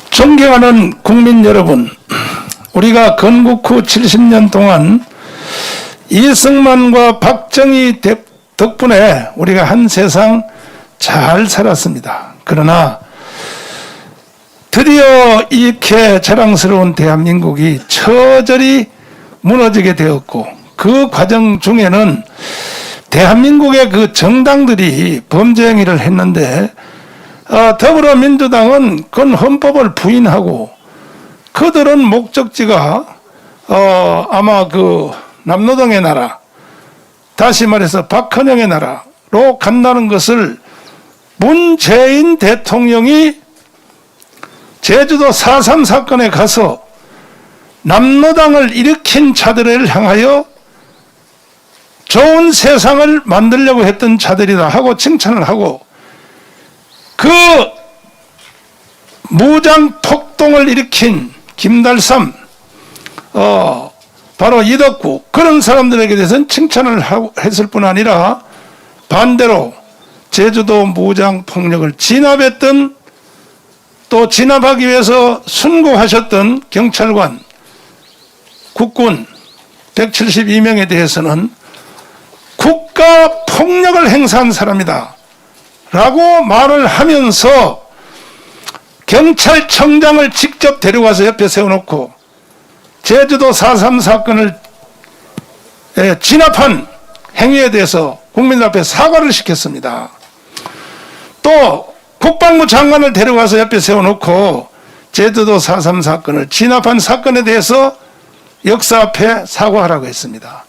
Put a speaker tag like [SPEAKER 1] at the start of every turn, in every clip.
[SPEAKER 1] 존경하는 국민 여러분, 우리가 건국 후 70년 동안 이승만과 박정희 덕분에 우리가 한 세상 잘 살았습니다. 그러나 드디어 이렇게 자랑스러운 대한민국이 처절히 무너지게 되었고, 그 과정 중에는 대한민국의 그 정당들이 범죄 행위를 했는데 더불어민주당은 그건 헌법을 부인하고, 그들은 목적지가 아마 그 남노동의 나라, 다시 말해서 박헌영의 나라로 간다는 것을 문재인 대통령이 제주도 4.3 사건에 가서 남노당을 일으킨 자들을 향하여 좋은 세상을 만들려고 했던 자들이다 하고 칭찬을 하고, 그 무장 폭동을 일으킨 김달삼, 바로 이덕구, 그런 사람들에게 대해서는 칭찬을 했을 뿐 아니라 반대로 제주도 무장 폭력을 진압했던, 또 진압하기 위해서 순고하셨던 경찰관, 국군 172명에 대해서는 국가 폭력을 행사한 사람이다 라고 말을 하면서 경찰청장을 직접 데려가서 옆에 세워놓고 제주도 4.3 사건을 진압한 행위에 대해서 국민들 앞에 사과를 시켰습니다. 또 국방부 장관을 데려가서 옆에 세워놓고 제주도 4.3 사건을 진압한 사건에 대해서 역사 앞에 사과하라고 했습니다.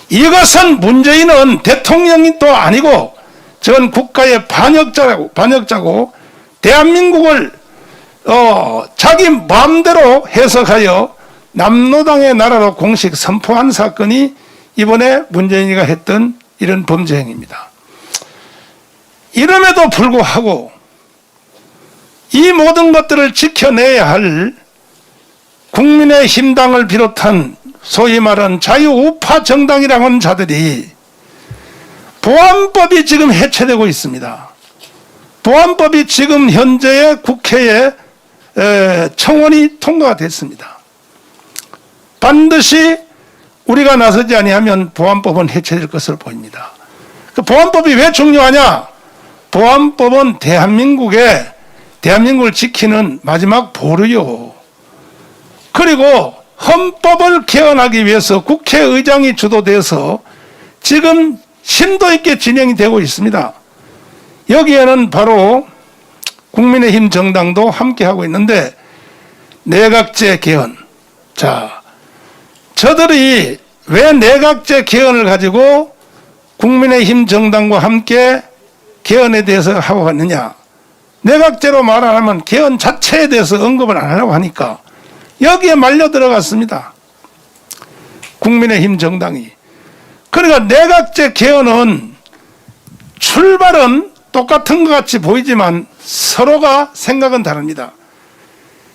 [SPEAKER 1] 이것은 문재인은 대통령이 또 아니고 전 국가의 반역자고 대한민국을 자기 마음대로 해석하여 남노당의 나라로 공식 선포한 사건이 이번에 문재인이가 했던 이런 범죄 행위입니다. 이름에도 불구하고 이 모든 것들을 지켜내야 할 국민의힘당을 비롯한 소위 말하는 자유우파 정당이라고 하는 자들이 보안법이 지금 해체되고 있습니다. 보안법이 지금 현재의 국회에 청원이 통과가 됐습니다. 반드시 우리가 나서지 아니하면 보안법은 해체될 것으로 보입니다. 그 보안법이 왜 중요하냐? 보안법은 대한민국을 지키는 마지막 보루요. 그리고 헌법을 개헌하기 위해서 국회의장이 주도돼서 지금 심도 있게 진행이 되고 있습니다. 여기에는 바로 국민의힘 정당도 함께하고 있는데, 내각제 개헌. 자, 저들이 왜 내각제 개헌을 가지고 국민의힘 정당과 함께 개헌에 대해서 하고 갔느냐? 내각제로 말 안 하면 개헌 자체에 대해서 언급을 안 하려고 하니까 여기에 말려 들어갔습니다. 국민의힘 정당이. 그러니까 내각제 개헌은 출발은 똑같은 것 같이 보이지만 서로가 생각은 다릅니다.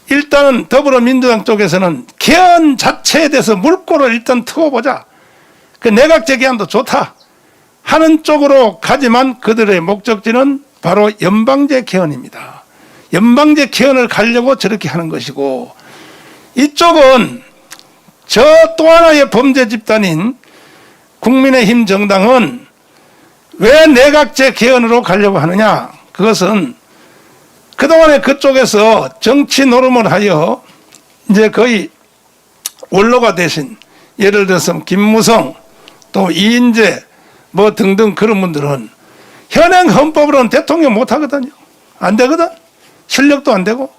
[SPEAKER 1] 일단은 더불어민주당 쪽에서는 개헌 자체에 대해서 물꼬를 일단 트워보자. 그 내각제 개헌도 좋다 하는 쪽으로 가지만 그들의 목적지는 바로 연방제 개헌입니다. 연방제 개헌을 가려고 저렇게 하는 것이고, 이쪽은 저 또 하나의 범죄 집단인 국민의힘 정당은 왜 내각제 개헌으로 가려고 하느냐? 그것은 그동안에 그쪽에서 정치 노름을 하여 이제 거의 원로가 되신, 예를 들어서 김무성, 또 이인재 뭐 등등 그런 분들은 현행 헌법으로는 대통령 못하거든요. 안 되거든. 실력도 안 되고.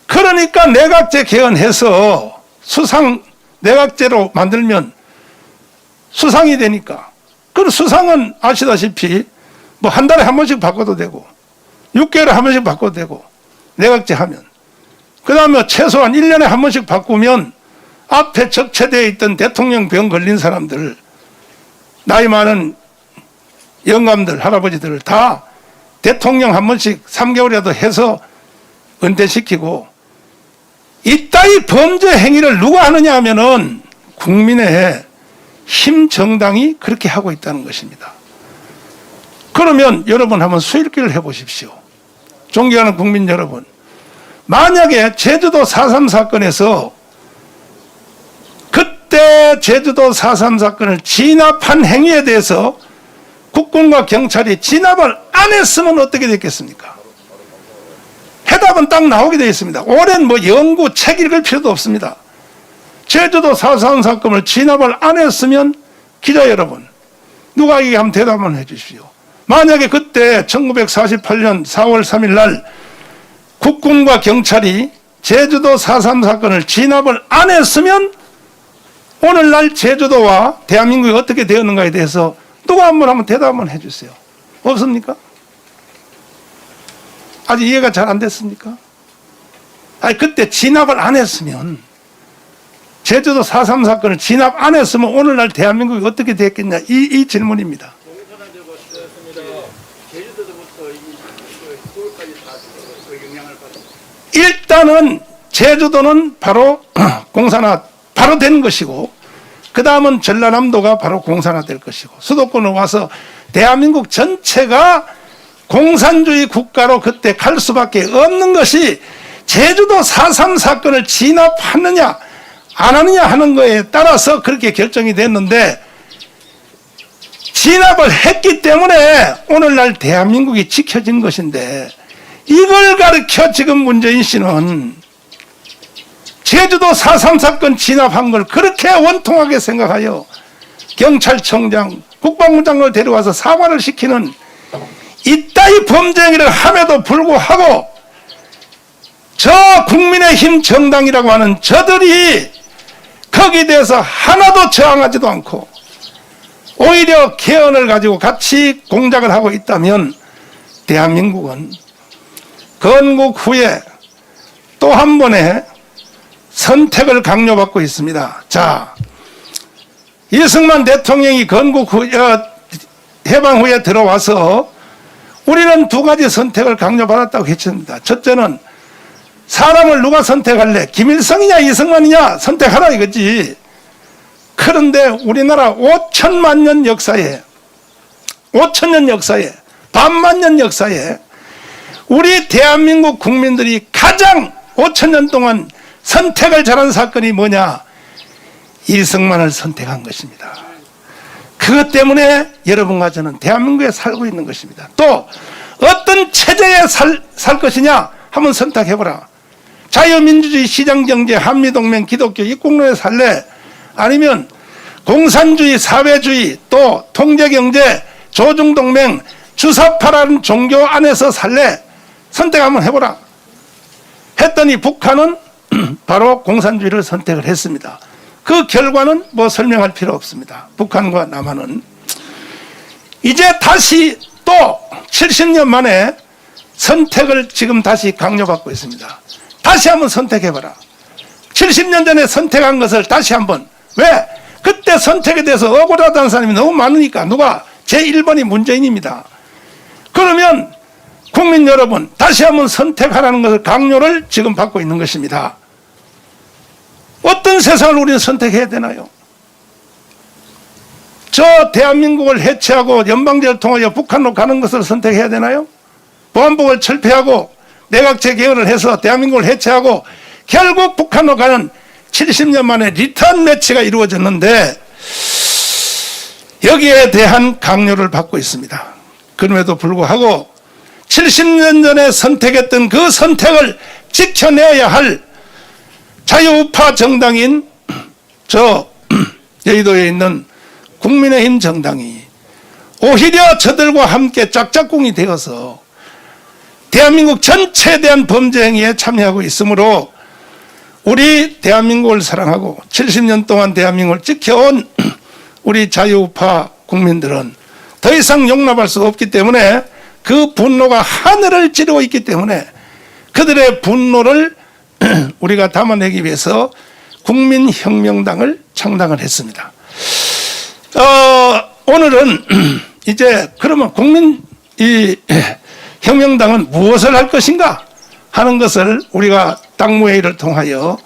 [SPEAKER 1] 그러니까 내각제 개헌해서 내각제로 만들면 수상이 되니까. 그 수상은 아시다시피 뭐 한 달에 한 번씩 바꿔도 되고 6개월에 한 번씩 바꿔도 되고, 내각제 하면. 그 다음에 최소한 1년에 한 번씩 바꾸면 앞에 적체되어 있던 대통령 병 걸린 사람들, 나이 많은 영감들, 할아버지들을 다 대통령 한 번씩 3개월이라도 해서 은퇴시키고, 이따위 범죄 행위를 누가 하느냐 하면은 국민의 힘 정당이 그렇게 하고 있다는 것입니다. 그러면 여러분 한번 수일기를 해보십시오. 존경하는 국민 여러분, 만약에 제주도 4.3 사건에서 그때 제주도 4.3 사건을 진압한 행위에 대해서 국군과 경찰이 진압을 안 했으면 어떻게 됐겠습니까? 해답은 딱 나오게 되어 있습니다. 오랜 연구, 책 읽을 필요도 없습니다. 제주도 4.3 사건을 진압을 안 했으면 기자 여러분, 누가 이게 한번 대답을 해 주십시오. 만약에 그때 1948년 4월 3일 날 국군과 경찰이 제주도 4.3 사건을 진압을 안 했으면 오늘날 제주도와 대한민국이 어떻게 되었는가에 대해서 누가 한번 대답을 해 주세요. 없습니까? 아직 이해가 잘 안 됐습니까? 아니, 그때 진압을 안 했으면, 제주도 4.3 사건을 진압 안 했으면 오늘날 대한민국이 어떻게 됐겠냐, 이 질문입니다.
[SPEAKER 2] 공산화되고 시작했습니다. 제주도부터 서울까지 다 영향을 받습니다.
[SPEAKER 1] 일단은 제주도는 바로 공산화 바로 된 것이고, 그 다음은 전라남도가 바로 공산화될 것이고, 수도권으로 와서 대한민국 전체가 공산주의 국가로 그때 갈 수밖에 없는 것이 제주도 4.3 사건을 진압하느냐 안 하느냐 하는 거에 따라서 그렇게 결정이 됐는데, 진압을 했기 때문에 오늘날 대한민국이 지켜진 것인데, 이걸 가르쳐 지금 문재인 씨는 제주도 4.3 사건 진압한 걸 그렇게 원통하게 생각하여 경찰청장, 국방부 장관을 데려와서 사과를 시키는 이따위 범죄 행위를 함에도 불구하고 저 국민의힘 정당이라고 하는 저들이 거기에 대해서 하나도 저항하지도 않고 오히려 개헌을 가지고 같이 공작을 하고 있다면, 대한민국은 건국 후에 또 한 번의 선택을 강요받고 있습니다. 자, 이승만 대통령이 건국 후, 해방 후에 들어와서 우리는 두 가지 선택을 강요받았다고 했습니다. 첫째는 사람을 누가 선택할래? 김일성이냐 이승만이냐 선택하라 이거지. 그런데 우리나라 5천만 년 역사에, 5천년 역사에, 반만 년 역사에 우리 대한민국 국민들이 가장 5천년 동안 선택을 잘한 사건이 뭐냐? 이승만을 선택한 것입니다. 그것 때문에 여러분과 저는 대한민국에 살고 있는 것입니다. 또 어떤 체제에 살 것이냐 한번 선택해보라. 자유민주주의, 시장경제, 한미동맹, 기독교 이 공로에 살래? 아니면 공산주의, 사회주의, 또 통제경제, 조중동맹, 주사파라는 종교 안에서 살래? 선택 한번 해보라. 했더니 북한은 바로 공산주의를 선택을 했습니다. 그 결과는 설명할 필요 없습니다. 북한과 남한은 이제 다시 또 70년 만에 선택을 지금 다시 강요받고 있습니다. 다시 한번 선택해봐라. 70년 전에 선택한 것을 다시 한번. 왜? 그때 선택에 대해서 억울하다는 사람이 너무 많으니까. 누가? 제1번이 문재인입니다. 그러면 국민 여러분, 다시 한번 선택하라는 것을 강요를 지금 받고 있는 것입니다. 어떤 세상을 우리는 선택해야 되나요? 저 대한민국을 해체하고 연방제를 통하여 북한으로 가는 것을 선택해야 되나요? 보안법을 철폐하고 내각제 개헌을 해서 대한민국을 해체하고 결국 북한으로 가는 70년 만에 리턴 매치가 이루어졌는데, 여기에 대한 강요를 받고 있습니다. 그럼에도 불구하고 70년 전에 선택했던 그 선택을 지켜내야 할 자유우파 정당인 저 여의도에 있는 국민의힘 정당이 오히려 저들과 함께 짝짝꿍이 되어서 대한민국 전체에 대한 범죄 행위에 참여하고 있으므로, 우리 대한민국을 사랑하고 70년 동안 대한민국을 지켜온 우리 자유우파 국민들은 더 이상 용납할 수 없기 때문에, 그 분노가 하늘을 찌르고 있기 때문에 그들의 분노를 우리가 담아내기 위해서 국민혁명당을 창당을 했습니다. 오늘은 이제 그러면 혁명당은 무엇을 할 것인가 하는 것을 우리가 당무회의를 통하여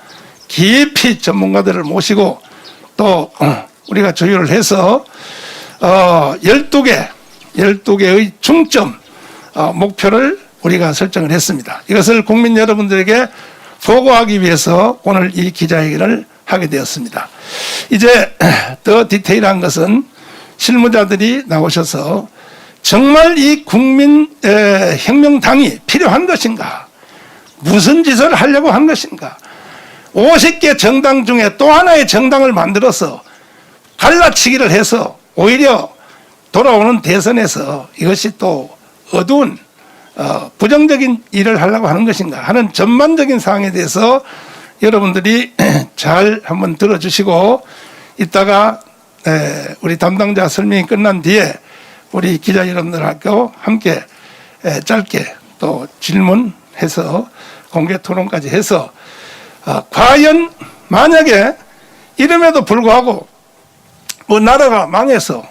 [SPEAKER 1] 깊이 전문가들을 모시고 또 우리가 조율을 해서 12개의 중점 목표를 우리가 설정을 했습니다. 이것을 국민 여러분들에게 보고하기 위해서 오늘 이 기자회견을 하게 되었습니다. 이제 더 디테일한 것은 실무자들이 나오셔서 정말 이 국민혁명당이 필요한 것인가, 무슨 짓을 하려고 한 것인가, 50개 정당 중에 또 하나의 정당을 만들어서 갈라치기를 해서 오히려 돌아오는 대선에서 이것이 또 어두운 부정적인 일을 하려고 하는 것인가 하는 전반적인 사항에 대해서 여러분들이 잘 한번 들어주시고, 이따가 우리 담당자 설명이 끝난 뒤에 우리 기자 여러분들하고 함께 짧게 또 질문해서 공개 토론까지 해서 과연 만약에 이름에도 불구하고 뭐 나라가 망해서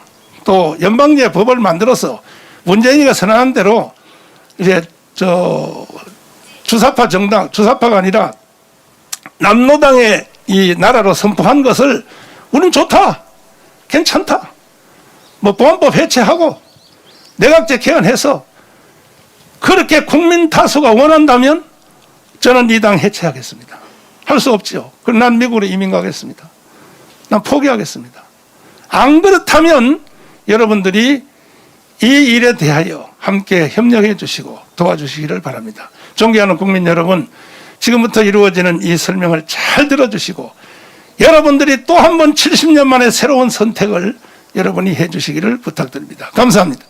[SPEAKER 1] 또 연방제 법을 만들어서 문재인이가 선언한 대로 이제 주사파 정당, 주사파가 아니라 남노당의 이 나라로 선포한 것을 우리는 좋다, 괜찮다, 뭐 보안법 해체하고 내각제 개헌해서 그렇게 국민 다수가 원한다면 저는 이 당 해체하겠습니다. 할 수 없죠. 그럼 난 미국으로 이민 가겠습니다. 난 포기하겠습니다. 안 그렇다면 여러분들이 이 일에 대하여 함께 협력해 주시고 도와주시기를 바랍니다. 존경하는 국민 여러분, 지금부터 이루어지는 이 설명을 잘 들어주시고 여러분들이 또 한 번 70년 만에 새로운 선택을 여러분이 해 주시기를 부탁드립니다. 감사합니다.